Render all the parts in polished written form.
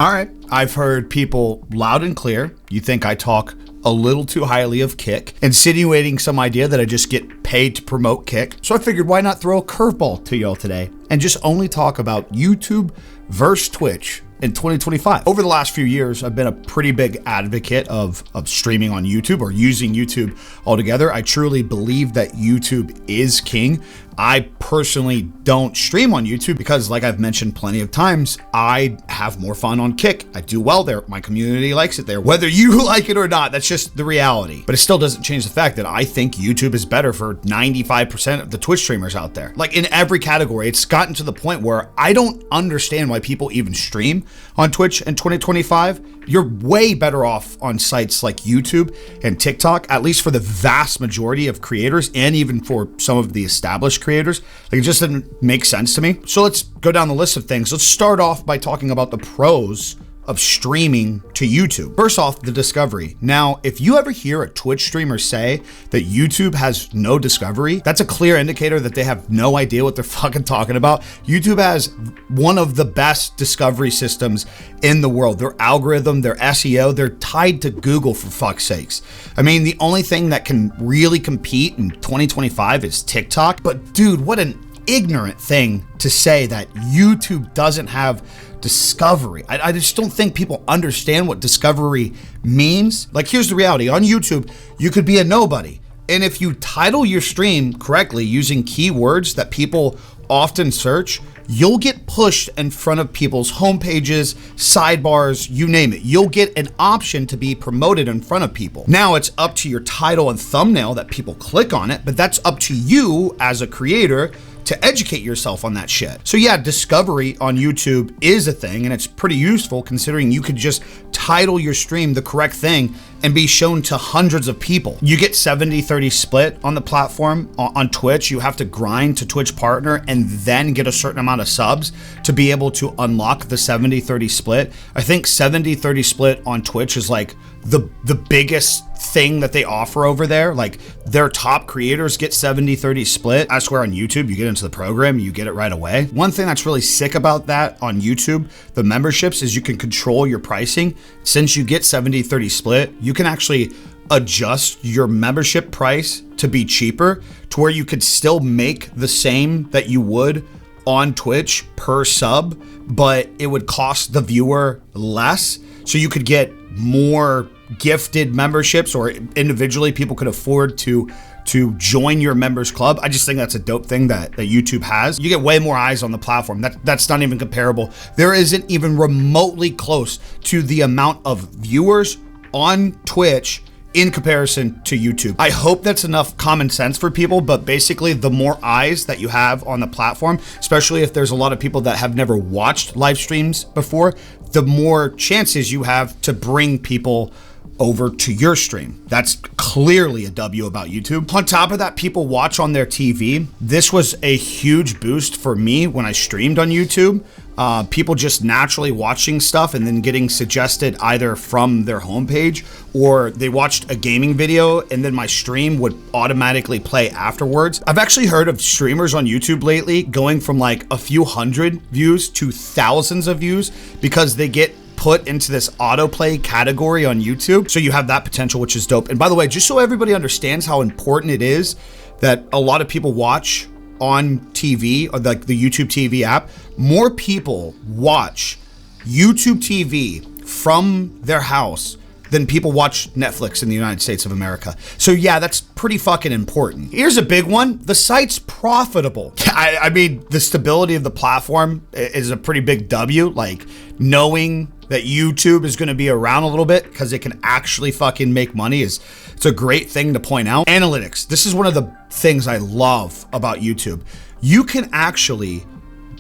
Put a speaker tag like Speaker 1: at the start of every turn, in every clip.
Speaker 1: All right, I've heard people loud and clear. You think I talk a little too highly of Kick, insinuating some idea that I just get paid to promote Kick. So I figured why not throw a curveball to y'all today and just only talk about YouTube versus Twitch in 2025. Over the last few years, I've been a pretty big advocate of streaming on YouTube or using YouTube altogether. I truly believe that YouTube is king. I personally don't stream on YouTube because, like I've mentioned plenty of times, I have more fun on Kick. I do well there. My community likes it there. Whether you like it or not, that's just the reality. But it still doesn't change the fact that I think YouTube is better for 95% of the Twitch streamers out there. Like in every category, it's gotten to the point where I don't understand why people even stream on Twitch in 2025. You're way better off on sites like YouTube and TikTok, at least for the vast majority of creators and even for some of the established creators. Like, it just didn't make sense to me. So let's go down the list of things. Let's start off by talking about the pros of streaming to YouTube. First off, the discovery. Now, if you ever hear a Twitch streamer say that YouTube has no discovery, that's a clear indicator that they have no idea what they're fucking talking about. YouTube has one of the best discovery systems in the world. Their algorithm, their SEO, they're tied to Google, for fuck's sakes. I mean, the only thing that can really compete in 2025 is TikTok. But dude, what an ignorant thing to say that YouTube doesn't have discovery. I just don't think people understand what discovery means. Like, here's the reality. On YouTube, you could be a nobody. And if you title your stream correctly using keywords that people often search, you'll get pushed in front of people's homepages, sidebars, you name it. You'll get an option to be promoted in front of people. Now it's up to your title and thumbnail that people click on it, but that's up to you as a creator to educate yourself on that shit. So yeah, discovery on YouTube is a thing, and it's pretty useful considering you could just title your stream the correct thing and be shown to hundreds of people. You get 70-30 split on the platform. On Twitch, you have to grind to Twitch partner and then get a certain amount of subs to be able to unlock the 70-30 split. I think 70-30 split on Twitch is like the biggest thing that they offer over there. Like, their top creators get 70-30 split. I swear on YouTube, you get into the program, you get it right away. One thing that's really sick about that on YouTube, the memberships, is you can control your pricing. Since you get 70-30 split, you can actually adjust your membership price to be cheaper to where you could still make the same that you would on Twitch per sub, but it would cost the viewer less. So you could get more gifted memberships, or individually people could afford to join your members club. I just think that's a dope thing that YouTube has. You get way more eyes on the platform. That's not even comparable. There isn't even remotely close to the amount of viewers on Twitch in comparison to YouTube. I hope that's enough common sense for people, but basically the more eyes that you have on the platform, especially if there's a lot of people that have never watched live streams before, the more chances you have to bring people over to your stream. That's clearly a W about YouTube. On top of that, people watch on their TV. This was a huge boost for me when I streamed on YouTube. People just naturally watching stuff and then getting suggested either from their homepage, or they watched a gaming video and then my stream would automatically play afterwards. I've actually heard of streamers on YouTube lately going from like a few hundred views to thousands of views because they get put into this autoplay category on YouTube. So you have that potential, which is dope. And by the way, just so everybody understands how important it is that a lot of people watch on TV, or like the YouTube TV app, more people watch YouTube TV from their house than people watch Netflix in the United States of America. So yeah, that's pretty fucking important. Here's a big one. The site's profitable. I mean, the stability of the platform is a pretty big W. Like, knowing that YouTube is gonna be around a little bit because it can actually fucking make money it's a great thing to point out. Analytics. This is one of the things I love about YouTube. You can actually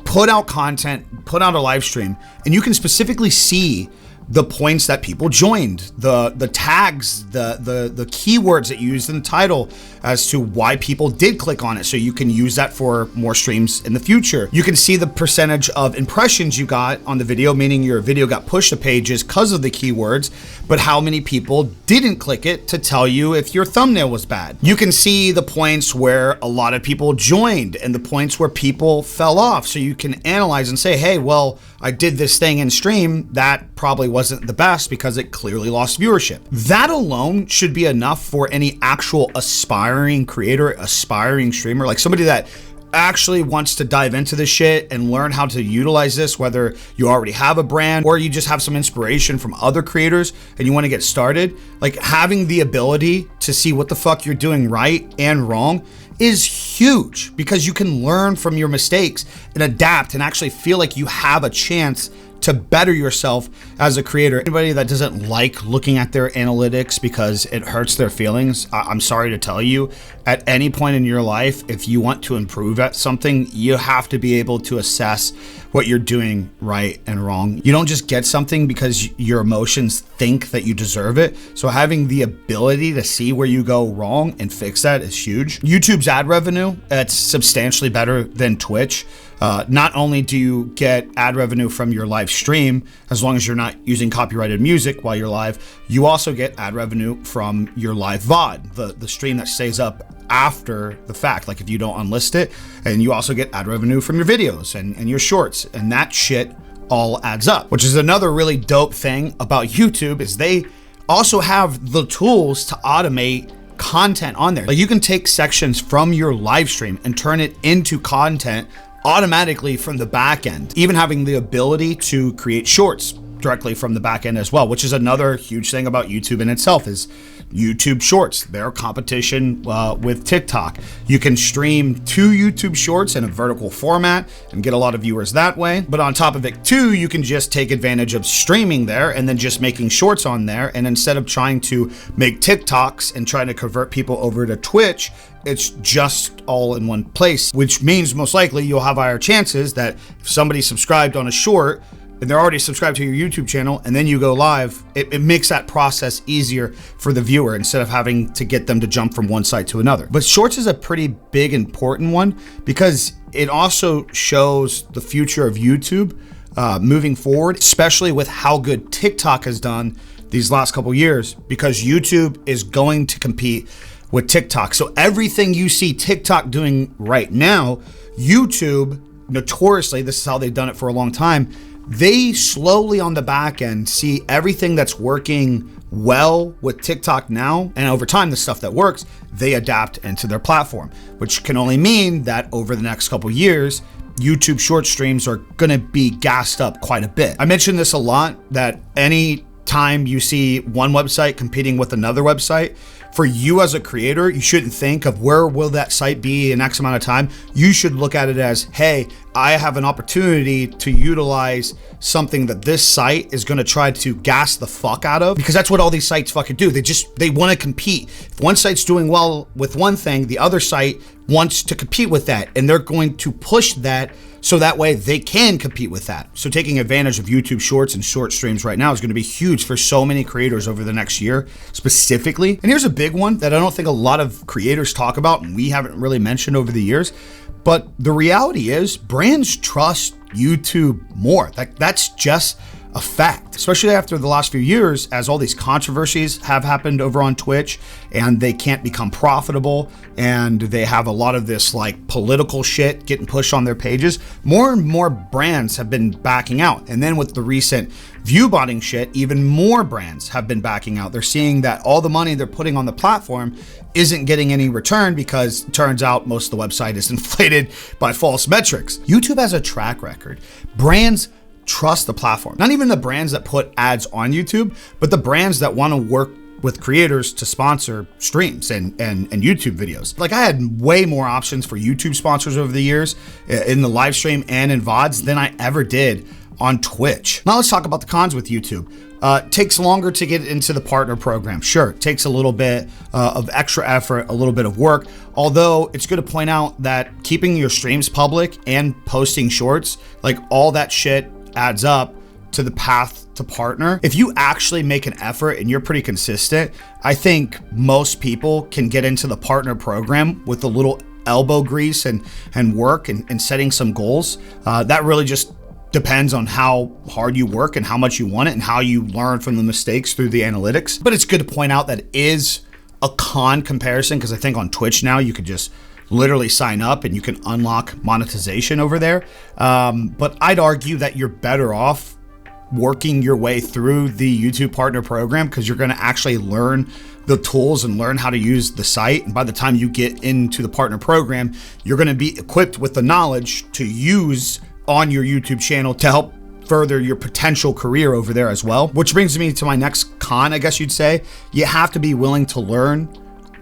Speaker 1: put out content, put out a live stream, and you can specifically see the points that people joined, the tags, the keywords that you used in the title as to why people did click on it. So you can use that for more streams in the future. You can see the percentage of impressions you got on the video, meaning your video got pushed to pages because of the keywords, but how many people didn't click it to tell you if your thumbnail was bad. You can see the points where a lot of people joined and the points where people fell off. So you can analyze and say, hey, well, I did this thing in stream that probably wasn't the best because it clearly lost viewership. That alone should be enough for any actual aspiring creator, aspiring streamer, like somebody that actually wants to dive into this shit and learn how to utilize this, whether you already have a brand or you just have some inspiration from other creators and you want to get started. Like, having the ability to see what the fuck you're doing right and wrong is huge, because you can learn from your mistakes and adapt and actually feel like you have a chance to better yourself as a creator. Anybody that doesn't like looking at their analytics because it hurts their feelings, I'm sorry to tell you, at any point in your life, if you want to improve at something, you have to be able to assess what you're doing right and wrong. You don't just get something because your emotions think that you deserve it. So having the ability to see where you go wrong and fix that is huge. YouTube's ad revenue, it's substantially better than Twitch. Not only do you get ad revenue from your live stream, as long as you're not using copyrighted music while you're live, you also get ad revenue from your live VOD, the stream that stays up after the fact, like if you don't unlist it. And you also get ad revenue from your videos and your shorts, and that shit all adds up. Which is another really dope thing about YouTube, is they also have the tools to automate content on there. Like, you can take sections from your live stream and turn it into content automatically from the back end, even having the ability to create shorts directly from the back end as well, which is another huge thing about YouTube in itself, is YouTube Shorts, their competition with TikTok. You can stream 2 YouTube Shorts in a vertical format and get a lot of viewers that way. But on top of it too, you can just take advantage of streaming there and then just making shorts on there. And instead of trying to make TikToks and trying to convert people over to Twitch, it's just all in one place, which means most likely you'll have higher chances that if somebody subscribed on a short and they're already subscribed to your YouTube channel and then you go live, it makes that process easier for the viewer instead of having to get them to jump from one site to another. But shorts is a pretty big, important one, because it also shows the future of YouTube moving forward, especially with how good TikTok has done these last couple years, because YouTube is going to compete with TikTok. So everything you see TikTok doing right now, YouTube, notoriously, this is how they've done it for a long time, they slowly on the back end see everything that's working well with TikTok now, and over time, the stuff that works, they adapt into their platform, which can only mean that over the next couple years, YouTube short streams are gonna be gassed up quite a bit. I mentioned this a lot, that any time you see one website competing with another website, for you as a creator, you shouldn't think of where will that site be in X amount of time. You should look at it as, hey, I have an opportunity to utilize something that this site is gonna try to gas the fuck out of, because that's what all these sites fucking do. They wanna compete. If one site's doing well with one thing, the other site wants to compete with that, and they're going to push that so that way they can compete with that. So taking advantage of YouTube Shorts and short streams right now is going to be huge for so many creators over the next year specifically. And here's a big one that I don't think a lot of creators talk about and we haven't really mentioned over the years. But the reality is, brands trust YouTube more. That's just a fact, especially after the last few years, as all these controversies have happened over on Twitch and they can't become profitable and they have a lot of this like political shit getting pushed on their pages. More and more brands have been backing out. And then with the recent view botting shit, even more brands have been backing out. They're seeing that all the money they're putting on the platform isn't getting any return, because it turns out most of the website is inflated by false metrics. YouTube has a track record. Brands trust the platform. Not even the brands that put ads on YouTube, but the brands that want to work with creators to sponsor streams and YouTube videos. Like, I had way more options for YouTube sponsors over the years in the live stream and in VODs than I ever did on Twitch. Now let's talk about the cons with YouTube. Takes longer to get into the partner program. Sure, it takes a little bit of extra effort, a little bit of work. Although it's good to point out that keeping your streams public and posting shorts, like all that shit adds up to the path to partner. If you actually make an effort and you're pretty consistent, I think most people can get into the partner program with a little elbow grease and work and setting some goals. That really just depends on how hard you work and how much you want it and how you learn from the mistakes through the analytics. But it's good to point out that it is a con comparison, because I think on Twitch now you could just literally sign up and you can unlock monetization over there. But I'd argue that you're better off working your way through the YouTube Partner Program, because you're going to actually learn the tools and learn how to use the site. And by the time you get into the Partner Program, you're going to be equipped with the knowledge to use on your YouTube channel to help further your potential career over there as well. Which brings me to my next con, I guess you'd say. You have to be willing to learn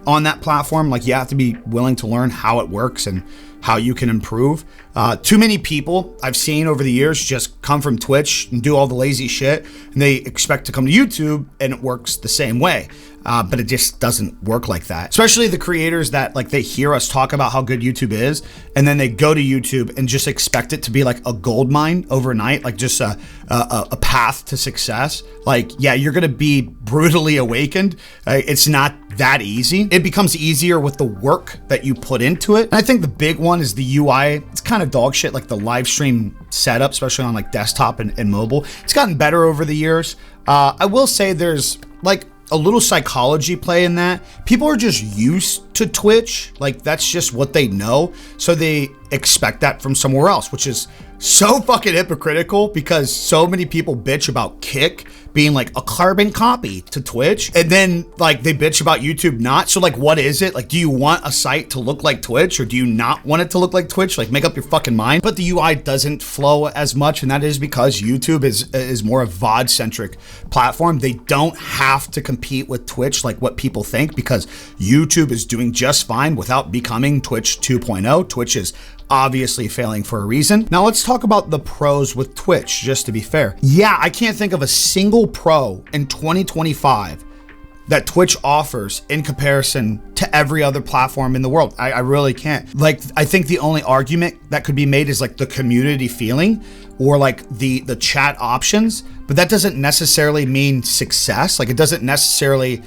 Speaker 1: on that platform. Like, you have to be willing to learn how it works and how you can improve. Too many people I've seen over the years just come from Twitch and do all the lazy shit, and they expect to come to YouTube and it works the same way. But it just doesn't work like that. Especially the creators that, like, they hear us talk about how good YouTube is, and then they go to YouTube and just expect it to be like a gold mine overnight, like just a path to success. Like, yeah, you're gonna be brutally awakened. It's not that easy. It becomes easier with the work that you put into it. And I think the big one is the UI. It's kind of dog shit, like the live stream setup, especially on like desktop and mobile. It's gotten better over the years. I will say there's like a little psychology play in that. People are just used to Twitch. Like, that's just what they know. So they expect that from somewhere else, which is so fucking hypocritical, because so many people bitch about Kick being like a carbon copy to Twitch, and then like they bitch about YouTube not. So like, what is it? Like, do you want a site to look like Twitch, or do you not want it to look like Twitch? Like, make up your fucking mind. But the UI doesn't flow as much, and that is because YouTube is more a VOD centric platform. They don't have to compete with Twitch like what people think, because YouTube is doing just fine without becoming Twitch 2.0. Twitch is obviously failing for a reason. Now let's talk about the pros with Twitch, just to be fair. Yeah, I can't think of a single pro in 2025 that Twitch offers in comparison to every other platform in the world. I really can't. Like, I think the only argument that could be made is like the community feeling, or like the chat options, but that doesn't necessarily mean success. Like, it doesn't necessarily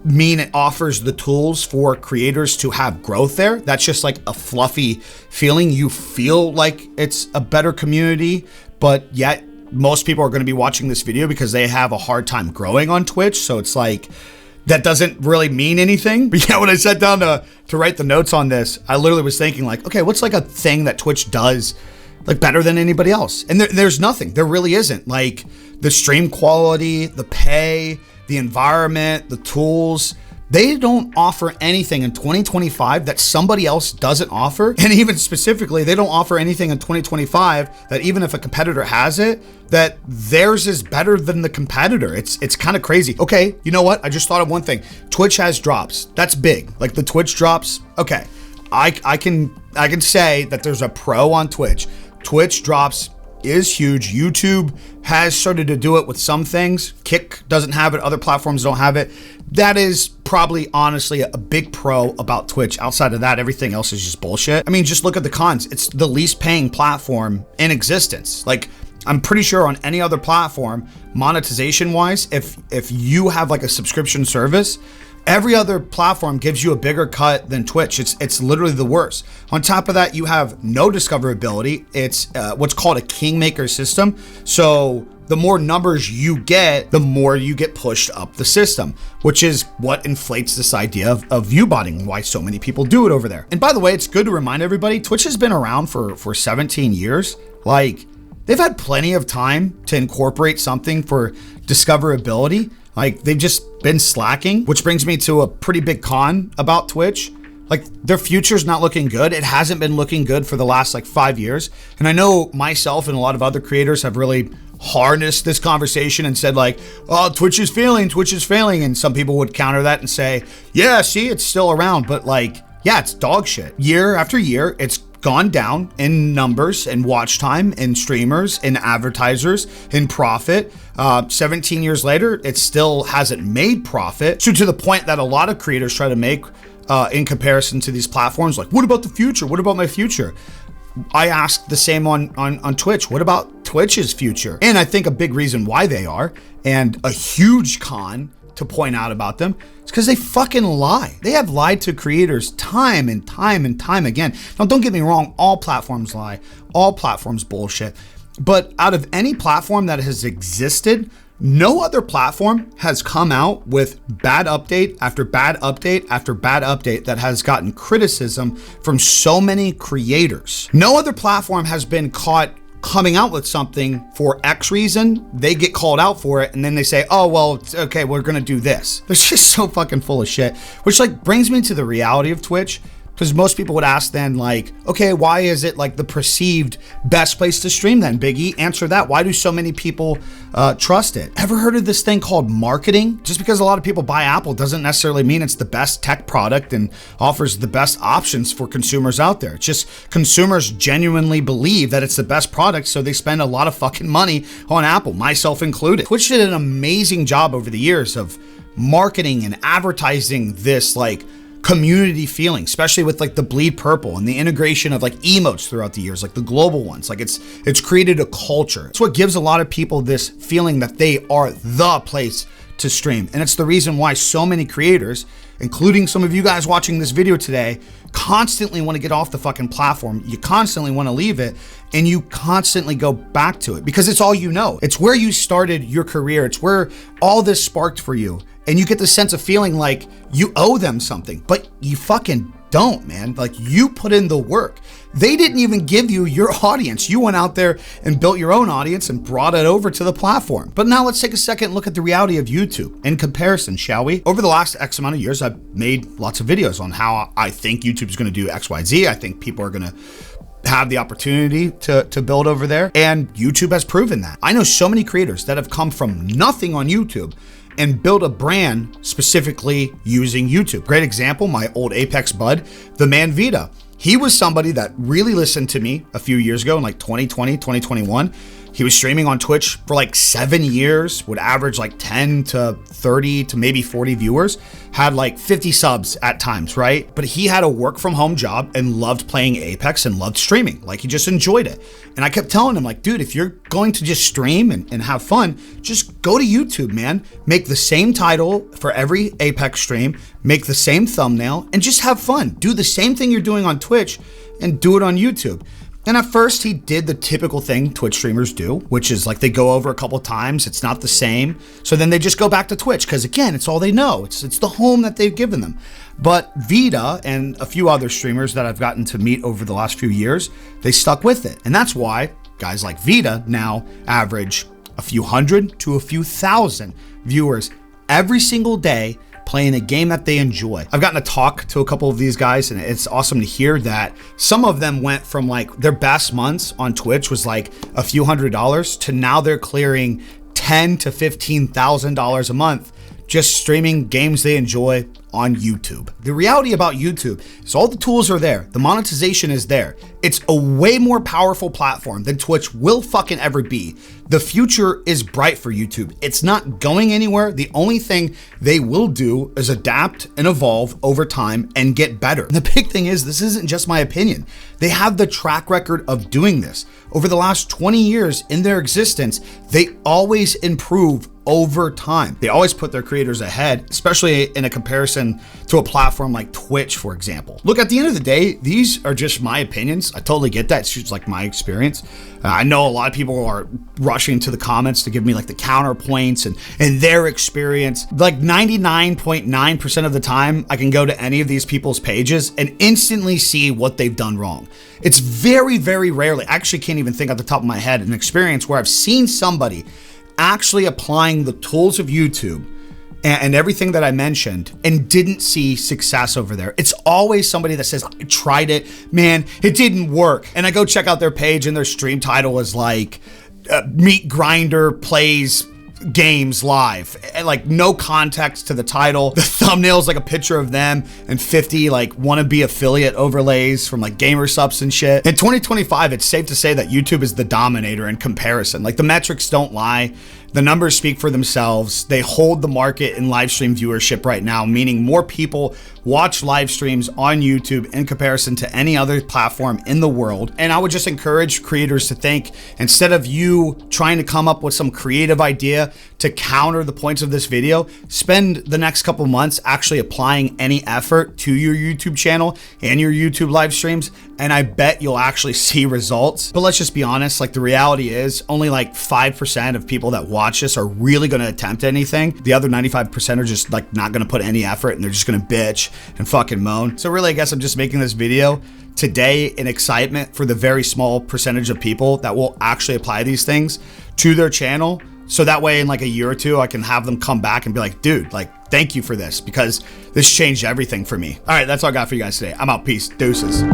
Speaker 1: mean it offers the tools for creators to have growth there. That's just like a fluffy feeling. You feel like it's a better community, but yet most people are going to be watching this video because they have a hard time growing on Twitch. So it's like, that doesn't really mean anything. But yeah, when I sat down to write the notes on this, I literally was thinking like, okay, what's like a thing that Twitch does like better than anybody else? And there's nothing. There really isn't. Like, the stream quality, the pay, the environment, the tools, they don't offer anything in 2025 that somebody else doesn't offer. And even specifically, they don't offer anything in 2025 that even if a competitor has it, that theirs is better than the competitor. It's kind of crazy. Okay, you know what? I just thought of one thing. Twitch has drops. That's big. Like the Twitch drops. Okay, I can say that there's a pro on Twitch. Twitch drops is huge. YouTube has started to do it with some things. Kick doesn't have it. Other platforms don't have it. That is probably honestly a big pro about Twitch. Outside of that, everything else is just bullshit. I mean, just look at the cons. It's the least paying platform in existence. Like, I'm pretty sure on any other platform, monetization wise, if you have like a subscription service, every other platform gives you a bigger cut than Twitch. It's literally the worst. On top of that, you have no discoverability. It's what's called a kingmaker system. So the more numbers you get, the more you get pushed up the system, which is what inflates this idea of view-botting, why so many people do it over there. And by the way, it's good to remind everybody, Twitch has been around for 17 years. Like, they've had plenty of time to incorporate something for discoverability. Like, they've just been slacking, which brings me to a pretty big con about Twitch. Like, their future's not looking good. It hasn't been looking good for the last like 5 years. And I know myself and a lot of other creators have really harnessed this conversation and said like, oh, Twitch is failing, Twitch is failing. And some people would counter that and say, yeah, see, it's still around. But like, yeah, it's dog shit. Year after year, it's gone down in numbers and watch time and streamers and advertisers and profit. 17 years later, it still hasn't made profit. So to the point that a lot of creators try to make in comparison to these platforms, like, what about the future? What about my future? I asked the same on Twitch. What about Twitch's future? And I think a big reason why they are, and a huge con to point out about them, is because they fucking lie. They have lied to creators time and time and time again. Now, don't get me wrong, all platforms lie. All platforms bullshit. But out of any platform that has existed, No other platform has come out with bad update after bad update after bad update that has gotten criticism from so many creators. No other platform has been caught coming out with something for X reason, they get called out for it, and then they say, oh, well, it's okay, we're gonna do this. They're just so fucking full of shit, which like brings me to the reality of Twitch. Because most people would ask then like, okay, why is it like the perceived best place to stream then? BigE, answer that. Why do so many people trust it? Ever heard of this thing called marketing? Just because a lot of people buy Apple doesn't necessarily mean it's the best tech product and offers the best options for consumers out there. It's just consumers genuinely believe that it's the best product, so they spend a lot of fucking money on Apple, myself included. Twitch did an amazing job over the years of marketing and advertising this like community feeling, especially with like the bleed purple and the integration of like emotes throughout the years, like the global ones. Like it's created a culture. It's what gives a lot of people this feeling that they are the place to stream. And it's the reason why so many creators, including some of you guys watching this video today, constantly want to get off the fucking platform. You constantly want to leave it, and you constantly go back to it because it's all you know. It's where you started your career. It's where all this sparked for you. And you get the sense of feeling like you owe them something, but you fucking don't, man. Like, you put in the work. They didn't even give you your audience. You went out there and built your own audience and brought it over to the platform. But now let's take a second and look at the reality of YouTube in comparison, shall we? Over the last X amount of years, I've made lots of videos on how I think YouTube is going to do X, Y, Z. I think people are going to have the opportunity to build over there. And YouTube has proven that. I know so many creators that have come from nothing on YouTube and build a brand specifically using YouTube. Great example, my old Apex bud, the man Vita. He was somebody that really listened to me a few years ago in like 2020, 2021. He was streaming on Twitch for like 7 years, would average like 10 to 30 to maybe 40 viewers, had like 50 subs at times, right? But he had a work from home job and loved playing Apex and loved streaming. Like, he just enjoyed it. And I kept telling him like, dude, if you're going to just stream and have fun, just go to YouTube, man. Make the same title for every Apex stream, make the same thumbnail, and just have fun. Do the same thing you're doing on Twitch and do it on YouTube. And at first he did the typical thing Twitch streamers do, which is like they go over a couple times, it's not the same. So then they just go back to Twitch because again, it's all they know. It's the home that they've given them. But Vita and a few other streamers that I've gotten to meet over the last few years, they stuck with it. And that's why guys like Vita now average a few hundred to a few thousand viewers every single day playing a game that they enjoy. I've gotten to talk to a couple of these guys, and it's awesome to hear that some of them went from like their best months on Twitch was like a few $100s to now they're clearing $10,000 to $15,000 a month just streaming games they enjoy on YouTube. The reality about YouTube is all the tools are there. The monetization is there. It's a way more powerful platform than Twitch will fucking ever be. The future is bright for YouTube. It's not going anywhere. The only thing they will do is adapt and evolve over time and get better. And the big thing is, this isn't just my opinion. They have the track record of doing this. Over the last 20 years in their existence, they always improve over time. They always put their creators ahead, especially in a comparison to a platform like Twitch, for example. Look, at the end of the day, these are just my opinions. I totally get that. It's just like my experience. I know a lot of people are rushing to the comments to give me like the counterpoints and their experience. Like 99.9% of the time, I can go to any of these people's pages and instantly see what they've done wrong. It's very, very rarely, I actually can't even think off the top of my head, an experience where I've seen somebody actually applying the tools of YouTube and everything that I mentioned and didn't see success over there. It's always somebody that says, I tried it, man, it didn't work. And I go check out their page and their stream title is like, Meat Grinder plays games live, and like no context to the title. The thumbnail is like a picture of them and 50 like wannabe affiliate overlays from like GamerSupps and shit. In 2025, it's safe to say that YouTube is the dominator in comparison. Like, the metrics don't lie. The numbers speak for themselves. They hold the market in live stream viewership right now, meaning more people watch live streams on YouTube in comparison to any other platform in the world. And I would just encourage creators to think, instead of you trying to come up with some creative idea to counter the points of this video, spend the next couple months actually applying any effort to your YouTube channel and your YouTube live streams, and I bet you'll actually see results. But let's just be honest, like, the reality is only like 5% of people that watch watch this are really going to attempt anything. The other 95% are just like not going to put any effort, and they're just going to bitch and fucking moan. So really, I guess I'm just making this video today in excitement for the very small percentage of people that will actually apply these things to their channel. So that way in like a year or two, I can have them come back and be like, dude, like, thank you for this, because this changed everything for me. All right, that's all I got for you guys today. I'm out. Peace. Deuces.